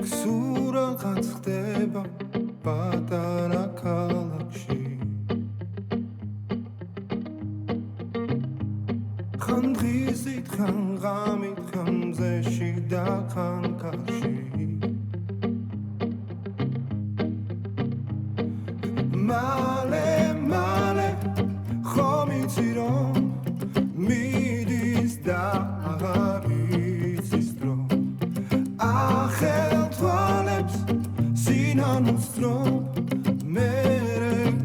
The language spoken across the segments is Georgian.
სურაღაც ხდება პატარა ქალაქში ხან დღისით ხან ღამით ხან მზეში და ხან კარში მალე ხომ იცი რომ მიდის და აღარ იცის დრო ახელ თვალებს სინანულს რომ მე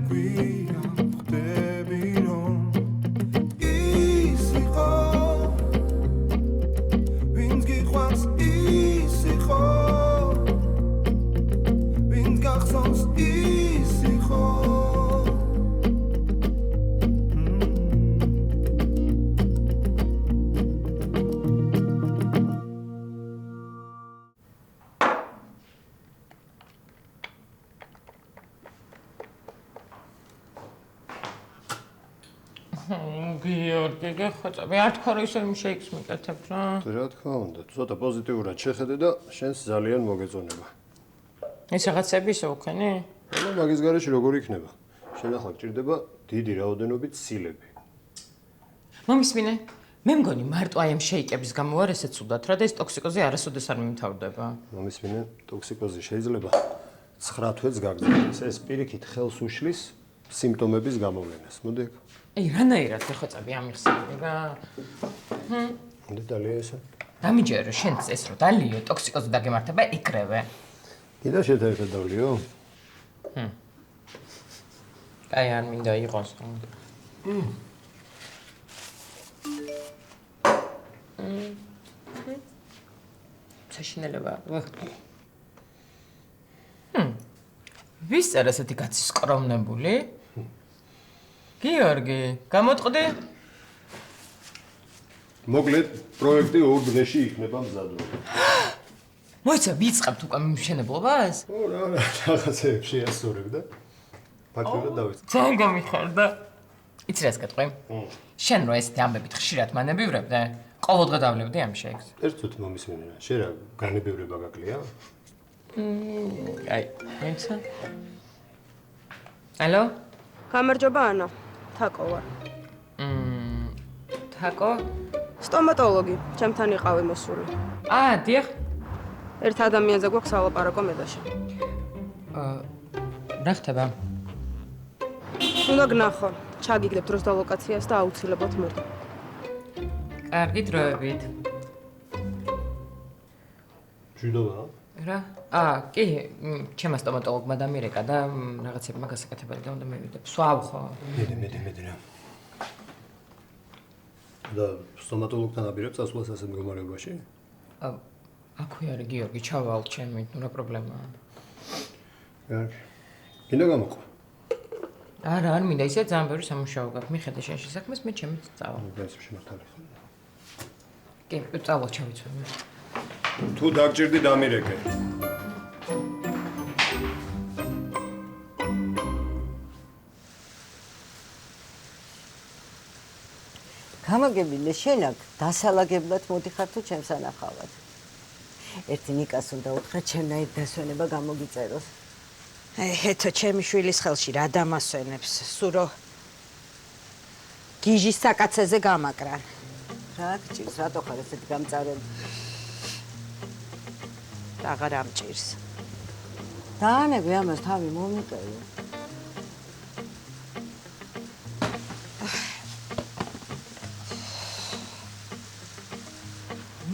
გვია ხდები რომ ის იყო ვინც გიყვარს ის იყო ვინც გახსოვს ის იყო გიორგი, გეხოწები, არ თქვა რომ ისე შეიქს მიკეთებ რა? რა თქმა უნდა, ცოტა პოზიტიურად შეხედე და შენს ძალიან მოგეწონება. ეს რაღაცები ისე უქენი? ანუ მაგის გარეშე როგორ იქნება? შენ ახლა გჭირდება დიდი რაოდენობით სილები. მომისმინე, მე მგონი მარტო აი ამ შეიკების გამო არ ესე ცუდად რა და ეს ტოქსიკოზი არასოდეს არ მიმთავრდება. მომისმინე, ტოქსიკოზი შეიძლება 9 თვეც გაგრძელდეს. ეს პირიქით ხელს უშლის სიმპტომების გამოვლენას. მოდი აქ. აი, რანაირად გეხოწები ამიხსენები რა? მოდი დალია ესე. დამიჯერო შენც ეს რომ დალიო ტოქსიკოზი დაგემართება იკრევე. კიდე შეთანხმდა დავლიო? აი არ მინდა იყოს. საშინელება. ვის წერა ესეთი კაცი სკრომნებული? გიორგი, გამოტყდი? მოკლედ, პროექტი 2 დღეში იქნება მზადული. მოიცა ვიწყებთ უკვე მიმშენებლობას? რა, რაღაცეებს შეასწორებ და ფაქტურად დავიწყე. ძალიან გამიხარდა. იცი რას გეტყვი? შენ რო ესეთი ამბებით ხშირად მანებივრებდე, ყოველდღე დავლევდი ამ შეიქს. ერთუთ მომისმინე რა, შენ რა განებივრება გაკლია? აი, მეცა. ალო? გამარჯობა ანა, თაკო ვარ. თაკო? სტომატოლოგი, ჩემთან იყავი მოსული. დიახ. ერთ ადამიანზე გვაქვს სალაპარაკო მე და შენ. რა ხდება? უნდა გნახო, ჩაგიგდებ დროს და ლოკაციას და აუცილებლად მოდი. კარგი დროებით. ჯუდოა? რა? კი, ჩემმა სტომატოლოგმა დამირეკა და რაღაცები მაგასაკეთებელი და უნდა მივიდე. სვავ ხო? მედი რა. და სტომატოლოგთან აპირებ წასვლას ასეთ მდგომარეობაში? აქვე არის გიორგი, ჩავალ ჩემი, რა პრობლემაა? კარგი. გინდა გამოყვა? არა, არ მინდა, ისე ძალიან ბევრი სამუშაო გაქვს. მიხედე შენში საქმეს, მე ჩემით წავალ. ეს შემართალი ხო? კი, წავალ ჩავიცვენ. თუ დაგჭირდი დამირეკე. გამაგებინე შენ აქ დასალაგებლად მოდიხარ თუ ჩემს ანახავად. ერთი ნიკას უნდა უთხრა ჩემნაირ დასვენება გამოგიწეროს. ეთო ჩემი შვილის ხელში რა დამასვენებს, სურო გიჟის საკაცეზე გამაკრან. რა გჭირს, რატო ხარ ესეთი გამწარებული? აღარ ამჭირს. დაანები ამას თავი მომიყევი.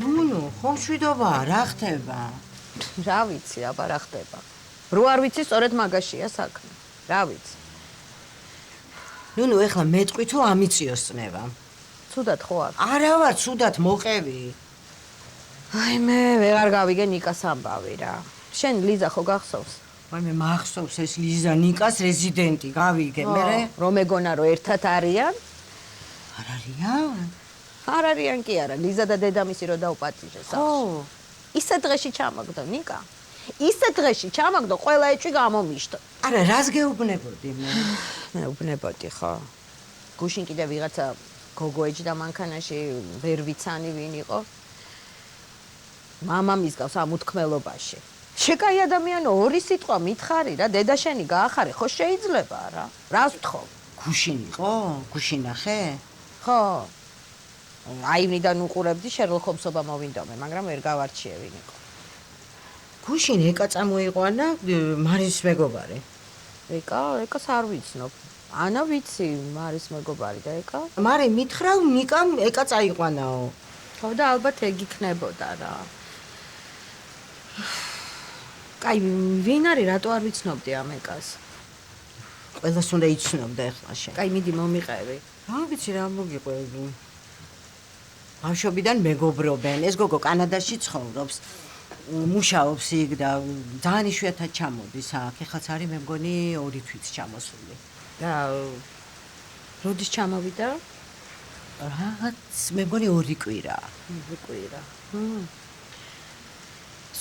ნუ, ხო მშვიდობაა, რა ხდება? რა ვიცი, აბა რა ხდება. რო არ ვიცი, სწორედ მაგაშია საქმე. რა ვიცი. ნუ, ეხლა მეტყვი თუ ამიციოს წნება. ცუდად ხო არ? არა ვარ, ცუდად მოყევი. აი მე ვეღარ გავიგე ნიკას ამბავი რა. შენ ლიზა ხო გახსოვს? ვაიმე მახსოვს ეს ლიზა ნიკას რეზიდენტი, გავიგე, მერე? რომ ეგონა რომ ერთად არიან? არ არიან? არ არიან კი არა, ლიზა და დედამისი რო დაუპატიჟეს. ხო. ისე დღეში ჩამაგდო ნიკა. ისე დღეში ჩამაგდო, ყველა ეჭვი გამომიშტო. არა, რას გეუბნებოდი მე? მე უბნებოდი ხო. გუშინ კიდე ვიღაცა გოგო ეჯდა მანქანაში, ვერ ვიცანი ვინ იყო. მამა მისგავს ამ უთქმელობაში. შეკაი ადამიანი ორი სიტყვა მითხარი რა, დედა შენი გაახარე, ხო შეიძლება რა. რას ვთხოვ? გუშინ იყო? გუშინ ნახე? ხო. აივნიდან უყურებდი შერლოკ ჰომსობა მოვინდომე, მაგრამ ვერ გავარჩიე ვინ იყო. გუშინ ეკა წამოიყვანა მარის მეგობარი. ეკას არ ვიცნობ. ანა ვიცი, მარის მეგობარი და ეკა? მარე მითხრა ნიკამ ეკა წაიყვანაო. ხო და ალბათ ეგ იქნებოდა რა. კაი, ვინ არის, რატო არ ვიცნობდი ამ ეკას? ყველას უნდა იცნობდა ეხლა შენ. კაი, მიდი მომიყევი. რა ვიცი რა მოგიყვები. ბავშვობიდან მეგობრობენ. ეს გოგო კანადაში ცხოვრობს. მუშაობს იქ და ძალიან იშვიათად ჩამოდის აქ. ეხლაც არის მე მგონი 2 თვით ჩამოსული. და როდის ჩამოვიდა? რაღაც მე მგონი 2 კვირა. 2 კვირა.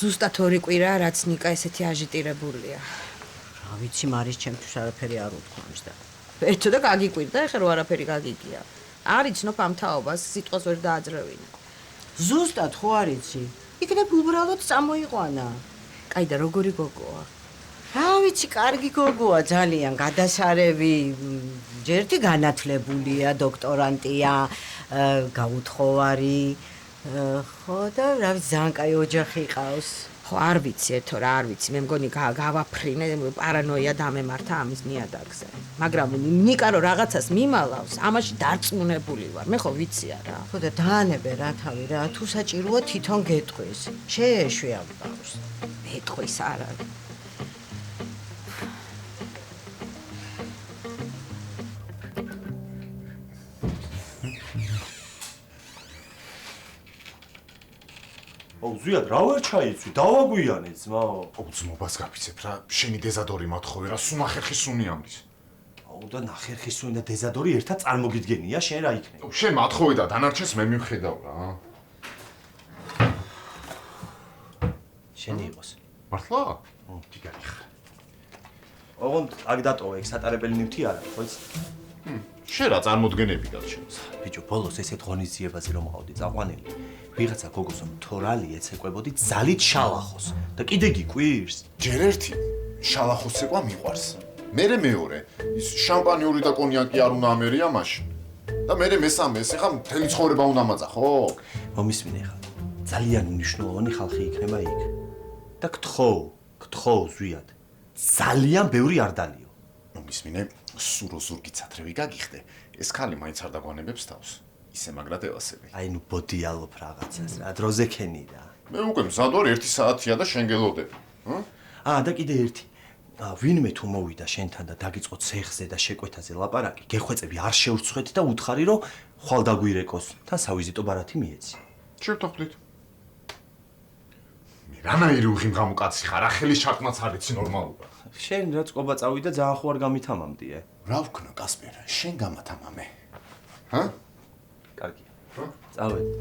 ზუსტად 2 კვირა, რაც ნიკა ესეთი აჟიტირებულია. რა ვიცი, მარის ჩემთვის არაფერი არ უთქვამს და. ერთო და გაგიკვირდა, ეხლა რო არაფერი გაგიგია. არ იცნობ ამ თაობას, სიტყვას ვერ დააძრევინა. ზუსტად ხო არ იცი? იქნებ უბრალოდ წამოიყვანა. კაი და როგორი გოგოა? რა ვიცი, კარგი გოგოა ძალიან, გადასარევი, ჯერთი განათლებულია, დოქტორანტია, გაუთხოვარი. ხო და რა ვიცი, ძალიან კაი ოჯახი ყავს. ხო, არ ვიცი ეთო რა, არ ვიცი, მე მგონი გავაფრინე, პარანოია დამემართა ამის ნიადაგზე. მაგრამ ნიკა რო რაღაცას მიმალავს, ამაში დარწმუნებული ვარ. მე ხო ვიცია რა. ხო და დაანებე რა თავი რა, თუ საჭიროა თვითონ გეტყვის. შეეშვი ამ ბავშვს. მეტყვის არ არის. აუ ზვიად რა ვერ ჩაიცვი? დავაგვიანე ძმა. უძმობას გაფიცებ რა, შენი დეზადორი მათხოვე რა, სუნახერხი სუნი ამდის. აუ და ნახერხი სუნი და დეზადორი ერთად წარმოგიდგენია, შენ რა იქნება? შენ მათხოვე და დანარჩენს მე მივხედავ რა. შენი იყოს. მართლა? თიგარი ხარ. ოღონდ აქ დატოვა ეგ სატარებელი ნივთი არა, ხო იცი? შენ რა წარმოდგენები გაჩენს? ბიჭო, ბოლოს ესეთ ღონისძიებაზე რომ მყავდი წაყვანილი, ვიღაცა გოგოს თორალი ეცეკვებოდი ძალით შალახოს და კიდე გიკვირს. ჯერ ერთი შალახოს ცეკვა მიყვარს. მერე მეორე, ის შამპანიური და კონიაკი არ უნდა ამერია მაშინ. და მერე მესამე, ეს ხა მთელი ცხოვრება უნდა მაძა, ხო? მომისმინე ხა. ძალიან მნიშვნელოვანი ხალხი იქნება იქ. და გთხოვ ზვიად. ძალიან ბევრი არ დალიო. მომისმინე, სურო ზურგით სათრევი გაგიხდე. ეს ხალი მაინც არ დაგვანებებს თავს. ისე მაგრად ელასები. აი ნუ ბოდიალობ რაღაცას რა, დროზე ქენი რა. მე უკვე მზად ვარ 1 საათია და შენ გელოდები. და კიდე ერთი. ვინმე თუ მოვიდა შენთან და დაგიწყო ცეხზე და შეკვეთაზე ლაპარაკი, გეხვეწები არ შეურცხვეთ და უთხარი რომ ხვალ დაგვირეკოს, თან სავიზიტო ბარათი მიეცი. შევთანხმდით. მე რანაირი უღიმღამო კაცი ხარ, ახლის ჩარტმაც არ იცი ნორმალურად. შენ რაც ყობა წავიდა, ძალიან ხო არ გამითამამდიე. რა ვქნა კასპერ, შენ გამათამამე. კარგია. წავედი.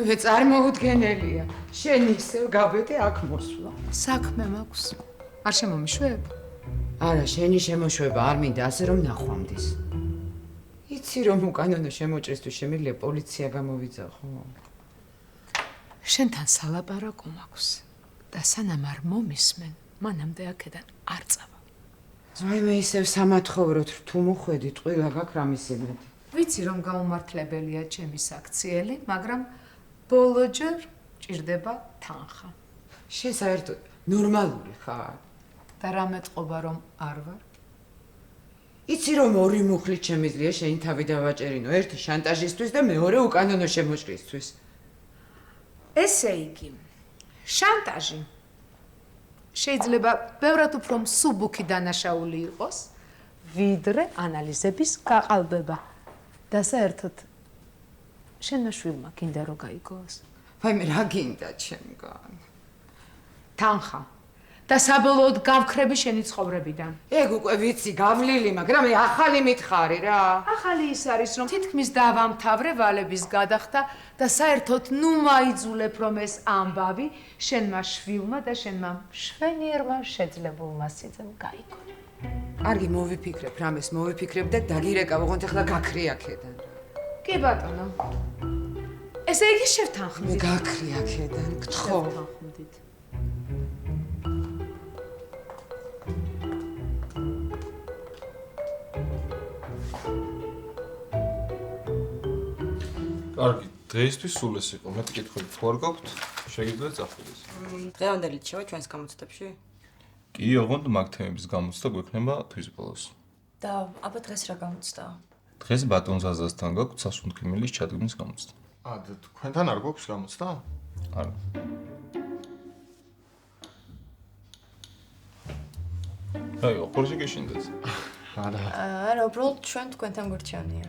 მე წარმოუდგენელია. შენ ისევ გაბედე აქ მოსვლა. საქმე მაქვს. არ შემომიშვებ? არა, შენი შემოშვება არ მინდა ასე რომ ნახვამდის. იცი რომ უკანონო შემოჭრისთვის შემიძლია პოლიცია გამოვიძახო. შენთან სალაპარაკო მაქვს. და სანამ არ მომისმენ, მანამდე აქედან არ წავა. აი მე ისევ სამათხოვროთ თუ მოხვედი ტყილა გაქვს რამის იმედი. ვიცი რომ გაუმართლებელია ჩემი საქციელი, მაგრამ ბოლოჯერ ჭირდება თანხა. შენ საერთოდ ნორმალური ხარ? და რა მეტყობა რომ არ ვარ? იცი რომ 2 მუხლით შემიძლია შენი თავი დავაჭერინო, ერთი შანტაჟისთვის და მეორე უკანონო შემოჭრისთვის. ესე იგი, შანტაჟი შეიძლება ბევრად უფრო მსუბუქი დანაშაული იყოს, ვიდრე ანალიზების გაყალბება. და საერთოდ შენმა შვილმა კიდე რო გაიგოს. ვაიმე რა გინდა ჩემგან? თანხა და საბოლოოდ გავქრები შენი ცხოვრებიდან. ეგ უკვე ვიცი, გავლილი, მაგრამ ახალი მითხარი რა. ახალი ის არის, რომ თითქმის დავამთავრე ვალების გადახდა და საერთოდ ნუ მაიძულებ, რომ ეს ამბავი შენმა შვილმა და შენმა მშვენიერმა შეძლებულმა სიძემ გაიგონო. კარგი, მოვიფიქრებ, რამეს მოვიფიქრებ და დაგირეკავ, ოღონდ ახლა გაქრი აქედან. კი ბატონო. ესე იგი შევთანხმდით. მე გაქრი აქედან, გთხოვ. შევთანხმდით. კარგი, დღეისთვის სულ ეს იყო. მეტი კითხვები თუ არ გაქვთ, შეგიძლიათ წახვიდეთ. დღევანდელი შევა ჩვენს გამოცდებში? კი, ოღონდ მაგ თემების გამოცდა გვექნება თვის ბოლოს. და აბა დღეს რა გამოცდა? დღეს ბატონ ზაზასთან გაქვთ სასუნთქიმილის ჩადგმის გამოცდა. და თქვენთან არ გვაქვს გამოცდა? არა. აი, ოღონდ გეშინდეთ. არა, უბრალოდ ჩვენ თქვენთან გვერდჩანია.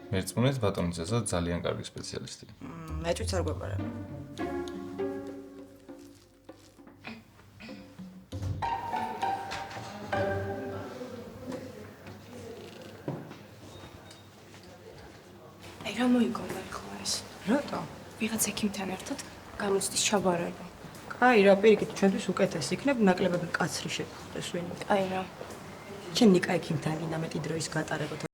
მერწმუნეთ ბატონი ზაზა ძალიან კარგი სპეციალისტი. მეჭვიც არ გვეპარება. რა მოიგონა ახლა ეს? რატო? ვიღაც ექიმთან ერთად გამოცდის ჩაბარება. კაი რა, პირიქით, ჩვენთვის უკეთესი იქნება ნაკლებად მკაცრი შეგხვდეს ვინმე. აი რა. ჩემ ნიკა ექიმთან გინდა მეტი დროის გატარება,